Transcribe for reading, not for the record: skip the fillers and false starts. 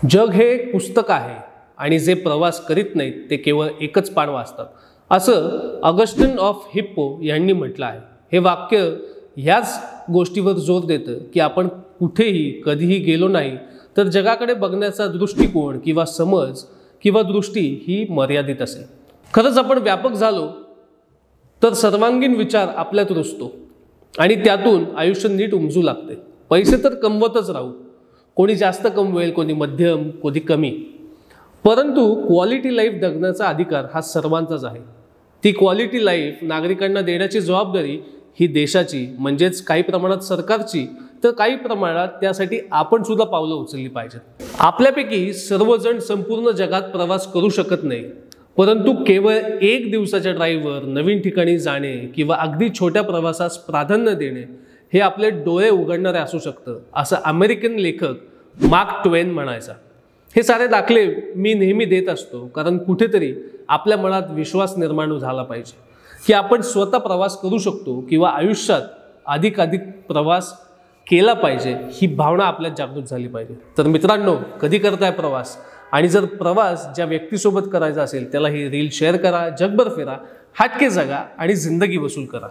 जग हे एक पुस्तक आहे आणि जे प्रवास करीत नाहीत ते केवळ एकच पान वाचतात, असं ऑगस्टिन ऑफ हिप्पो यांनी म्हटलं आहे। हे वाक्य ह्याच गोष्टीवर जोर देतं की आपण कुठेही कधीही गेलो नाही तर जगाकडे बघण्याचा दृष्टिकोन किंवा समज किंवा दृष्टी ही मर्यादित असेल। खरंच आपण व्यापक झालो तर सर्वांगीण विचार आपल्यात रुजतो आणि त्यातून आयुष्य नीट उमजू लागते। पैसे तर कमवतच राहू, कोणी जास्त कमवेल, कोणी मध्यम, कोणी कमी, परंतु क्वालिटी लाईफ जगण्याचा अधिकार हा सर्वांचाच आहे। ती क्वालिटी लाईफ नागरिकांना देण्याची जबाबदारी ही देशाची, म्हणजेच काही प्रमाणात सरकारची, तर काही प्रमाणात त्यासाठी आपण सुद्धा पावलं उचलली पाहिजेत। आपल्यापैकी सर्वजण संपूर्ण जगात प्रवास करू शकत नाही, परंतु केवळ एक दिवसाच्या ड्राईव्हवर नवीन ठिकाणी जाणे किंवा अगदी छोट्या प्रवासास प्राधान्य देणे हे आपले डोळे उघडणारे असू शकतं, असं अमेरिकन लेखक मार्क ट्वेन म्हणायचा। हे सारे दाखले मी नेहमी देत असतो, कारण कुठेतरी आपल्या मनात विश्वास निर्माण झाला पाहिजे की आपण स्वतः प्रवास करू शकतो किंवा आयुष्यात अधिकाधिक प्रवास केला पाहिजे, ही भावना आपल्यात जागृत झाली पाहिजे। तर मित्रांनो, कधी करताय प्रवास? आणि जर प्रवास ज्या व्यक्तीसोबत करायचा असेल त्याला ही रील शेअर करा, जगभर फिरा, हटके जगा आणि जिंदगी वसूल करा।